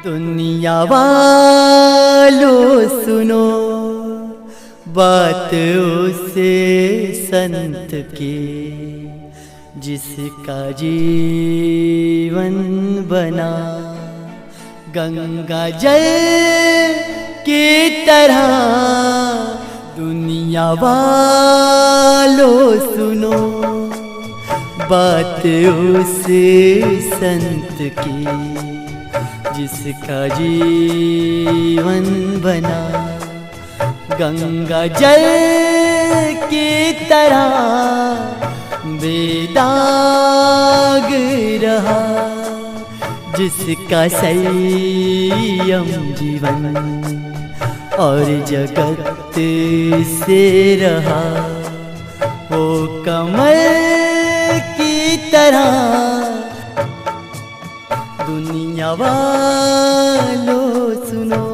दुनिया वालों सुनो बात उसे संत की, जिसका जीवन बना गंगा जल की तरह। दुनिया वालों सुनो बात उसे संत की, जिसका जीवन बना गंगा जल की तरह बेदाग रहा, जिसका संयम जीवन और जगत से रहा, वो कमल की तरह। दुनिया वालों सुनो।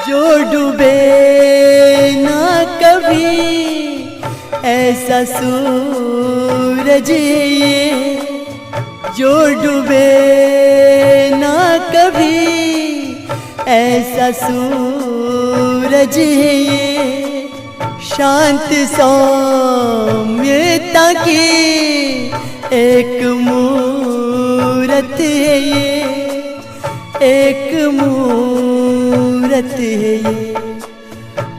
जो डूबे ना कभी ऐसा सूरज ये, जो डूबे ना कभी ऐसा सूरज ये, शांत सौम्यता की एक मूरत है ये, एक मूरत है ये।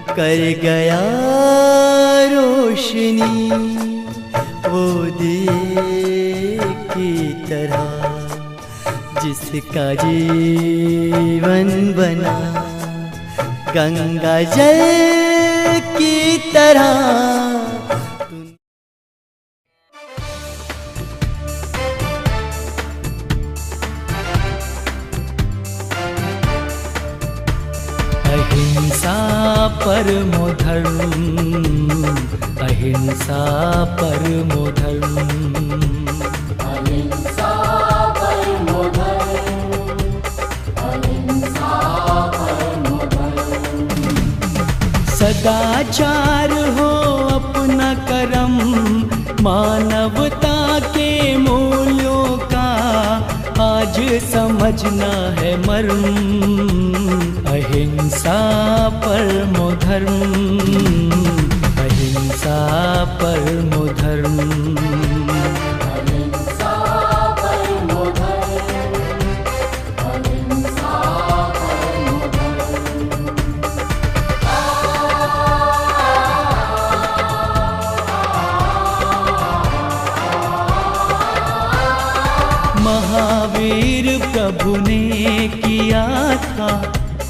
कर गया रोशनी वो दिए की तरह, जिसका जीवन बना गंगा जल की तरह। अहिंसा परमो धर्म, अहिंसा परमो धर्म, अहिंसा परमो धर्म, अहिंसा परमो धर्म। सदाचार हो अपना कर्म, मानवता के मूल्यों का आज समझना है मर्म। अहिंसा परमो धर्म, अहिंसा परमो धर्म, अहिंसा परमो धर्म, अहिंसा परमो धर्म। महावीर प्रभु ने किया था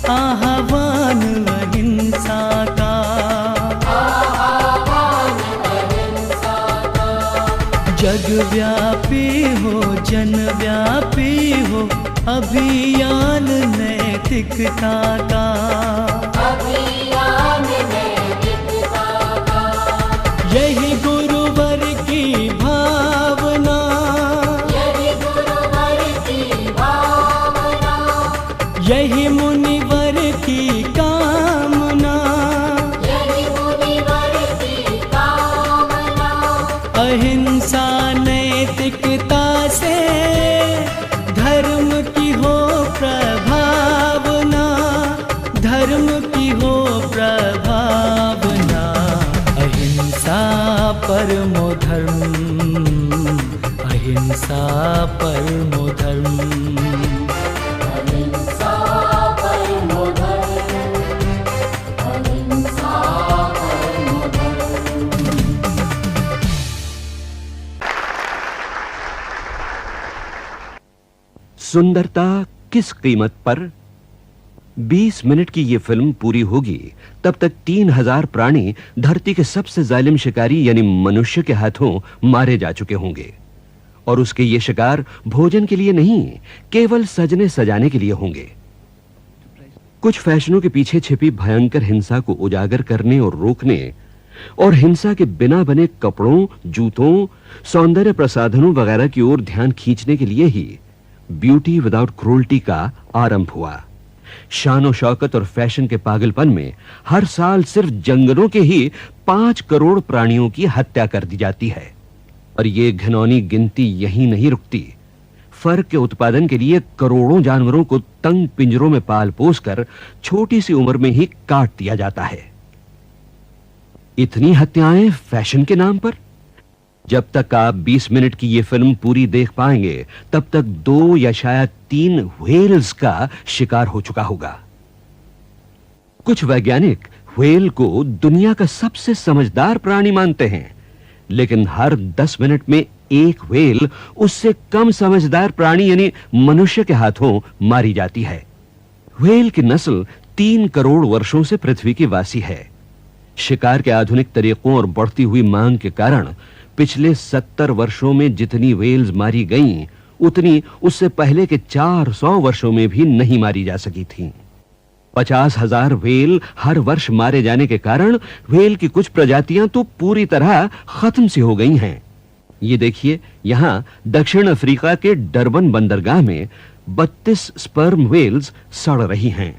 आह्वान अहिंसा का, आह्वान अहिंसा का। जगव्यापी हो जनव्यापी हो अभियान नैतिकता का, अभियान नैतिकता का। यही गुरुवर की भावना, यही गुरुवर की भावना, यही मुनिवर की कामना, यही मुनिवर की कामना। अहिंसा नैतिकता से धर्म की हो प्रभावना, धर्म की हो प्रभावना। अहिंसा परमो धर्म, अहिंसा परमो धर्म, अहिंसा परमो धर्म, अहिंसा परमो धर्म। सुंदरता किस कीमत पर? 20 मिनट की ये फिल्म पूरी होगी तब तक 3000 प्राणी धरती के सबसे जालिम शिकारी यानी मनुष्य के हाथों मारे जा चुके होंगे, और उसके ये शिकार भोजन के लिए नहीं, केवल सजने सजाने के लिए होंगे। कुछ फैशनों के पीछे छिपी भयंकर हिंसा को उजागर करने और रोकने और हिंसा के बिना बने कपड़ों, जूतों, सौंदर्य प्रसाधनों वगैरह की ओर ध्यान खींचने के लिए ही ब्यूटी विदाउट क्रूरल्टी का आरंभ हुआ। शान शौकत और फैशन के पागलपन में हर साल सिर्फ जंगलों के ही 5 करोड़ प्राणियों की हत्या कर दी जाती है। और ये घिनौनी गिनती यहीं नहीं रुकती। फर के उत्पादन के लिए करोड़ों जानवरों को तंग पिंजरों में पाल पोस कर छोटी सी उम्र में ही काट दिया जाता है। इतनी हत्याएं फैशन के नाम पर? जब तक आप 20 मिनट की यह फिल्म पूरी देख पाएंगे, तब तक 2 या शायद 3 व्हेल्स का शिकार हो चुका होगा। कुछ वैज्ञानिक व्हेल को दुनिया का सबसे समझदार प्राणी मानते हैं, लेकिन हर 10 मिनट में एक व्हेल उससे कम समझदार प्राणी यानी मनुष्य के हाथों मारी जाती है। व्हेल की नस्ल 3 करोड़ वर्षों से पृथ्वी की वासी है। शिकार के आधुनिक तरीकों और बढ़ती हुई मांग के कारण पिछले 70 वर्षों में जितनी व्हेल्स मारी गईं, उतनी उससे पहले के 400 वर्षों में भी नहीं मारी जा सकी थीं। 50,000 व्हेल हर वर्ष मारे जाने के कारण व्हेल की कुछ प्रजातियां तो पूरी तरह खत्म सी हो गई हैं। ये देखिए, यहां दक्षिण अफ्रीका के डरबन बंदरगाह में 32 स्पर्म व्हेल्स सड़ रही हैं।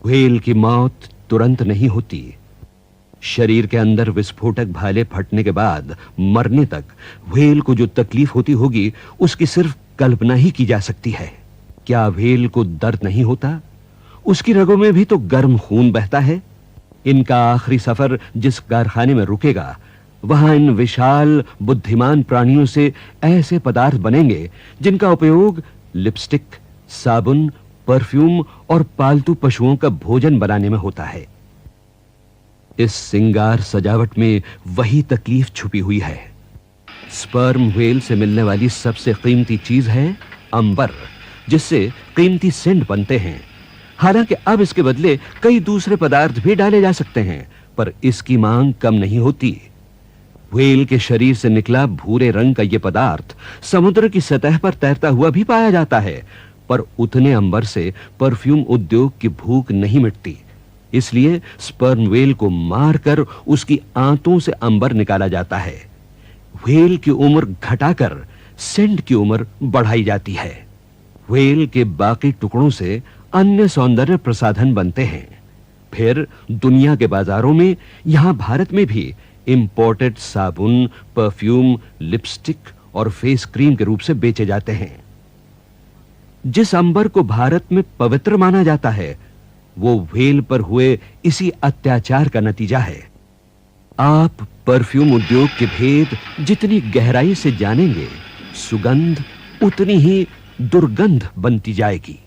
व्हेल की मौत तुरंत नहीं होती। शरीर के अंदर विस्फोटक भाले फटने के बाद मरने तक व्हेल को जो तकलीफ होती होगी, उसकी सिर्फ कल्पना ही की जा सकती है। क्या व्हेल को दर्द नहीं होता? उसकी रगों में भी तो गर्म खून बहता है। इनका आखिरी सफर जिस कारखाने में रुकेगा, वहां इन विशाल बुद्धिमान प्राणियों से ऐसे पदार्थ बनेंगे जिनका उपयोग लिपस्टिक, साबुन, परफ्यूम और पालतू पशुओं का भोजन बनाने में होता है। इस सिंगार सजावट में वही तकलीफ छुपी हुई है। स्पर्म व्हेल से मिलने वाली सबसे कीमती चीज है अंबर, जिससे कीमती सेंट बनते हैं। हालांकि अब इसके बदले कई दूसरे पदार्थ भी डाले जा सकते हैं, पर इसकी मांग कम नहीं होती। व्हेल के शरीर से निकला भूरे रंग का यह पदार्थ समुद्र की सतह पर तैरता हुआ भी पाया जाता है, पर उतने अंबर से परफ्यूम उद्योग की भूख नहीं मिटती। इसलिए स्पर्म व्हेल को मारकर उसकी आंतों से अंबर निकाला जाता है। व्हेल की उम्र घटाकर सेंट की उम्र बढ़ाई जाती है। व्हेल के बाकी टुकड़ों से अन्य सौंदर्य प्रसाधन बनते हैं। फिर दुनिया के बाजारों में, यहां भारत में भी इंपोर्टेड साबुन, परफ्यूम, लिपस्टिक और फेस क्रीम के रूप से बेचे जाते हैं। जिस अंबर को भारत में पवित्र माना जाता है, वो व्हेल पर हुए इसी अत्याचार का नतीजा है। आप परफ्यूम उद्योग के भेद जितनी गहराई से जानेंगे, सुगंध उतनी ही दुर्गंध बनती जाएगी।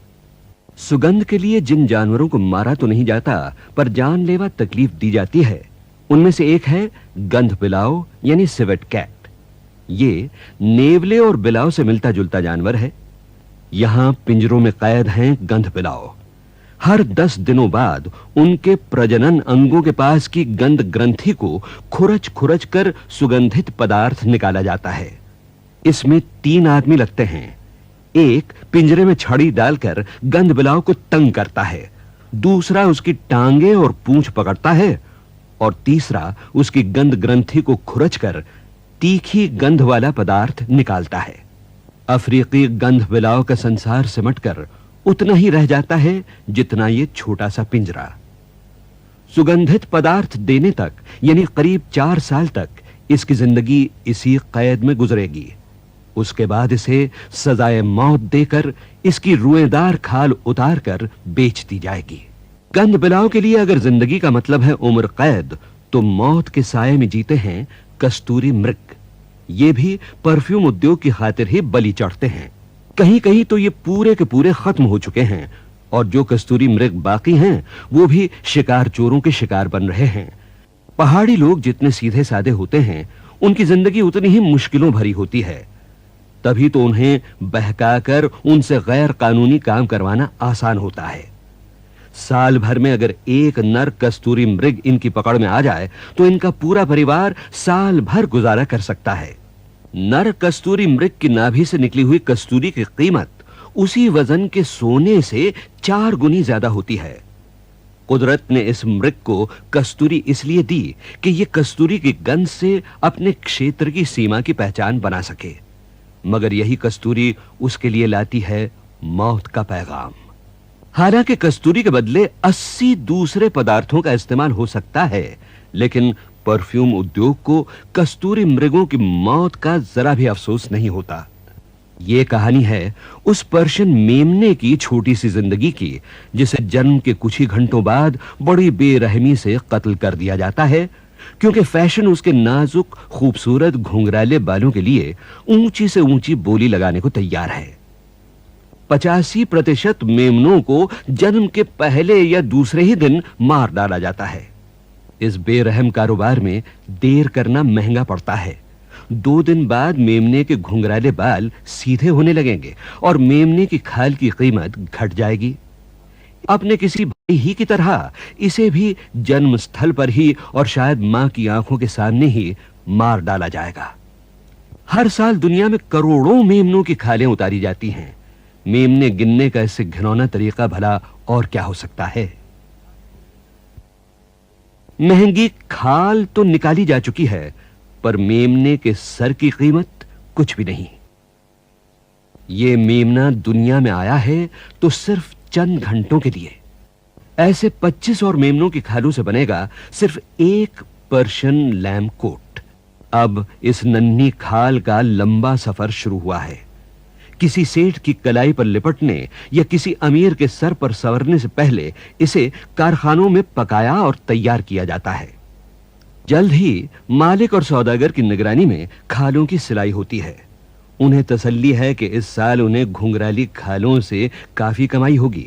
सुगंध के लिए जिन जानवरों को मारा तो नहीं जाता, पर जानलेवा तकलीफ दी जाती है, उनमें से एक है गंध बिलाव यानी सिवेट कैट। ये नेवले और बिलाव से मिलता जुलता जानवर है। यहां पिंजरों में कैद हैं गंध बिलाव। हर 10 दिनों बाद उनके प्रजनन अंगों के पास की गंध ग्रंथि को खुरच खुरच कर सुगंधित पदार्थ निकाला जाता है। इसमें 3 आदमी लगते हैं। एक पिंजरे में छड़ी डालकर गंध बिलाव को तंग करता है, दूसरा उसकी टांगे और पूंछ पकड़ता है, और तीसरा उसकी गंध ग्रंथि को खुरचकर तीखी गंध वाला पदार्थ निकालता है। अफ्रीकी गंध बिलाव का संसार सिमटकर उतना ही रह जाता है जितना ये छोटा सा पिंजरा। सुगंधित पदार्थ देने तक यानी करीब 4 साल तक इसकी जिंदगी इसी कैद में गुजरेगी। उसके बाद इसे सजाए मौत देकर इसकी रुएदार खाल उतारकर बेच दी जाएगी। गंध बिलाव के लिए अगर जिंदगी का मतलब है उम्र कैद, तो मौत के साये में जीते हैं कस्तूरी मृग। ये भी परफ्यूम उद्योग की खातिर ही बलि चढ़ते हैं। कहीं कहीं तो ये पूरे के पूरे खत्म हो चुके हैं, और जो कस्तूरी मृग बाकी हैं, वो भी शिकार चोरों के शिकार बन रहे हैं। पहाड़ी लोग जितने सीधे साधे होते हैं, उनकी जिंदगी उतनी ही मुश्किलों भरी होती है। तभी तो उन्हें बहकाकर उनसे गैर कानूनी काम करवाना आसान होता है। साल भर में अगर एक नर कस्तूरी मृग इनकी पकड़ में आ जाए, तो इनका पूरा परिवार साल भर गुजारा कर सकता है। नर कस्तूरी मृग की नाभि से निकली हुई कस्तूरी की कीमत उसी वजन के सोने से 4 गुनी ज्यादा होती है। कुदरत ने इस मृग को कस्तूरी इसलिए दी कि यह कस्तूरी की गंध से अपने क्षेत्र की सीमा की पहचान बना सके, मगर यही कस्तूरी उसके लिए लाती है मौत का पैगाम। हालांकि कस्तूरी के बदले 80 दूसरे पदार्थों का इस्तेमाल हो सकता है, लेकिन परफ्यूम उद्योग को कस्तूरी मृगों की मौत का जरा भी अफसोस नहीं होता। यह कहानी है उस पर्शियन मेमने की छोटी सी जिंदगी की, जिसे जन्म के कुछ ही घंटों बाद बड़ी बेरहमी से कत्ल कर दिया जाता है, क्योंकि फैशन उसके नाजुक खूबसूरत घुंघराले बालों के लिए ऊंची से ऊंची बोली लगाने को तैयार है। 85% मेमनों को जन्म के पहले या दूसरे ही दिन मार डाला जाता है। इस बेरहम कारोबार में देर करना महंगा पड़ता है। 2 दिन बाद मेमने के घुंघराले बाल सीधे होने लगेंगे और मेमने की खाल की कीमत घट जाएगी। अपने किसी भाई ही की तरह इसे भी जन्म स्थल पर ही और शायद मां की आंखों के सामने ही मार डाला जाएगा। हर साल दुनिया में करोड़ों मेमनों की खालें उतारी जाती हैं। मेमने गिनने का इससे घिनौना तरीका भला और क्या हो सकता है। महंगी खाल तो निकाली जा चुकी है, पर मेमने के सर की कीमत कुछ भी नहीं। यह मेमना दुनिया में आया है तो सिर्फ चंद घंटों के लिए। ऐसे 25 और मेमनों की खालों से बनेगा सिर्फ एक पर्शियन लैम्ब कोट। अब इस नन्ही खाल का लंबा सफर शुरू हुआ है। किसी सेठ की कलाई पर लिपटने या किसी अमीर के सर पर संवरने से पहले इसे कारखानों में पकाया और तैयार किया जाता है। जल्द ही मालिक और सौदागर की निगरानी में खालों की सिलाई होती है। उन्हें तसल्ली है कि इस साल उन्हें घुंघराली खालों से काफी कमाई होगी।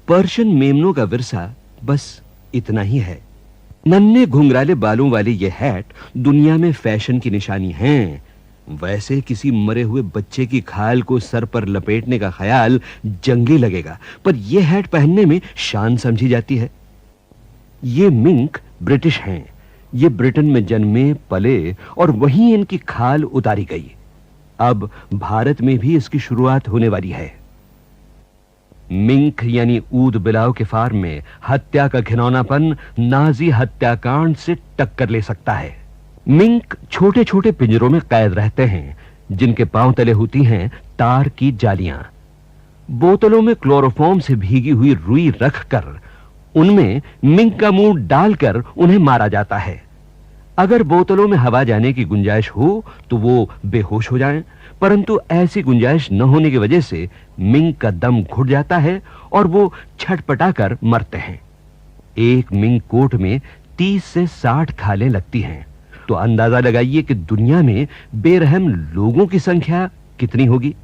पर्शियन मेमनों का विरसा बस इतना ही है। नन्हे घुंघराले बालों वाले ये हैट दुनिया में फैशन की निशानी हैं। वैसे किसी मरे हुए बच्चे की खाल को सर पर लपेटने का ख्याल जंगी लगेगा, पर यह हैट पहनने में शान समझी जाती है। ये मिंक ब्रिटिश हैं। ये ब्रिटेन में जन्मे पले और वहीं इनकी खाल उतारी गई। अब भारत में भी इसकी शुरुआत होने वाली है। मिंक यानी ऊद बिलाव के फार्म में हत्या का घिनौनापन नाजी हत्याकांड से टक्कर ले सकता है। मिंक छोटे छोटे पिंजरों में कैद रहते हैं, जिनके पांव तले होती हैं तार की जालियां। बोतलों में क्लोरोफॉर्म से भीगी हुई रुई रखकर उनमें मिंक का मुंह डालकर उन्हें मारा जाता है। अगर बोतलों में हवा जाने की गुंजाइश हो तो वो बेहोश हो जाएं, परंतु ऐसी गुंजाइश न होने की वजह से मिंक का दम घुट जाता है और वो छटपटाकर मरते हैं। एक मिंक कोट में 30 से 60 खालें लगती हैं, तो अंदाजा लगाइए कि दुनिया में बेरहम लोगों की संख्या कितनी होगी।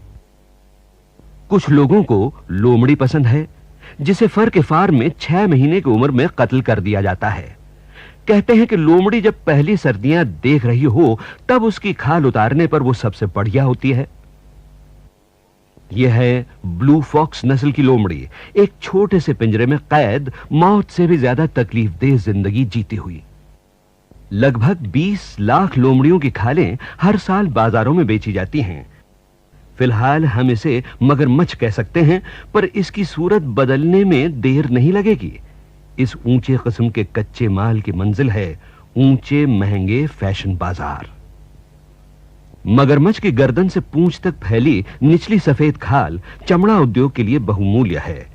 कुछ लोगों को लोमड़ी पसंद है, जिसे फर के फार्म में 6 महीने की उम्र में कत्ल कर दिया जाता है। कहते हैं कि लोमड़ी जब पहली सर्दियां देख रही हो तब उसकी खाल उतारने पर वो सबसे बढ़िया होती है। यह है ब्लू फॉक्स नस्ल की लोमड़ी, एक छोटे से पिंजरे में कैद मौत से भी ज्यादा तकलीफदेह जिंदगी जीती हुई। लगभग 20 लाख लोमड़ियों की खालें हर साल बाजारों में बेची जाती हैं। फिलहाल हम इसे मगरमच्छ कह सकते हैं, पर इसकी सूरत बदलने में देर नहीं लगेगी। इस ऊंचे किस्म के कच्चे माल की मंजिल है ऊंचे महंगे फैशन बाजार। मगरमच्छ की गर्दन से पूंछ तक फैली निचली सफेद खाल चमड़ा उद्योग के लिए बहुमूल्य है।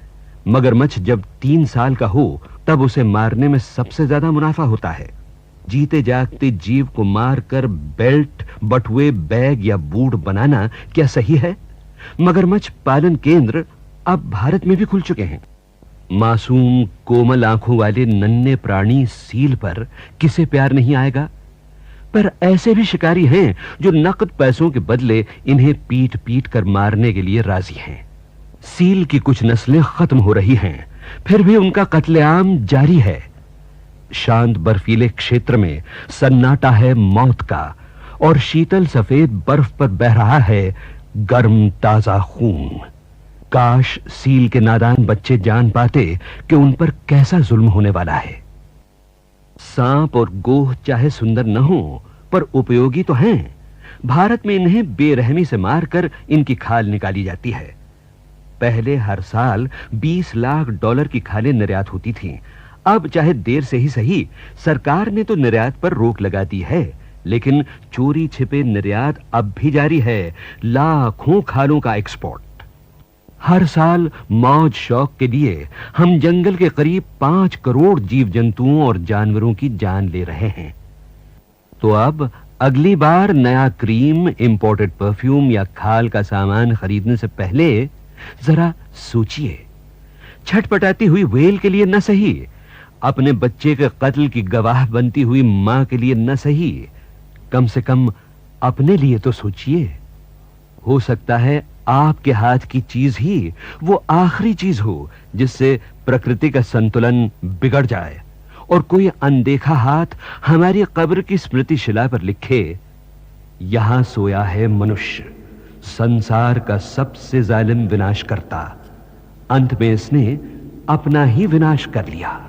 मगरमच्छ जब 3 साल का हो तब उसे मारने में सबसे ज्यादा मुनाफा होता है। जीते जागते जीव को मारकर बेल्ट, बटुए, बैग या बूट बनाना क्या सही है? मगरमच्छ पालन केंद्र अब भारत में भी खुल चुके हैं। मासूम कोमल आंखों वाले नन्हे प्राणी सील पर किसे प्यार नहीं आएगा? पर ऐसे भी शिकारी हैं जो नकद पैसों के बदले इन्हें पीट पीट कर मारने के लिए राजी हैं। सील की कुछ नस्लें खत्म हो रही हैं, फिर भी उनका कत्लेआम जारी है। शांत बर्फीले क्षेत्र में सन्नाटा है मौत का और शीतल सफेद बर्फ पर बह रहा है गर्म ताजा खून। काश सील के नादान बच्चे जान पाते कि उन पर कैसा जुल्म होने वाला है। सांप और गोह चाहे सुंदर न हो, पर उपयोगी तो हैं। भारत में इन्हें बेरहमी से मारकर इनकी खाल निकाली जाती है। पहले हर साल $20 लाख की खालें निर्यात होती थीं। अब चाहे देर से ही सही, सरकार ने तो निर्यात पर रोक लगा दी है, लेकिन चोरी छिपे निर्यात अब भी जारी है। लाखों खालों का एक्सपोर्ट। हर साल मौज शौक के लिए हम जंगल के करीब 5 करोड़ जीव जंतुओं और जानवरों की जान ले रहे हैं। तो अब अगली बार नया क्रीम, इंपोर्टेड परफ्यूम या खाल का सामान खरीदने से पहले जरा सोचिए। छटपटाती हुई व्हेल के लिए न सही, अपने बच्चे के कत्ल की गवाह बनती हुई मां के लिए न सही, कम से कम अपने लिए तो सोचिए। हो सकता है आपके हाथ की चीज ही वो आखिरी चीज हो जिससे प्रकृति का संतुलन बिगड़ जाए और कोई अनदेखा हाथ हमारी कब्र की स्मृति शिला पर लिखे, यहां सोया है मनुष्य, संसार का सबसे जालिम विनाशकर्ता। अंत में इसने अपना ही विनाश कर लिया।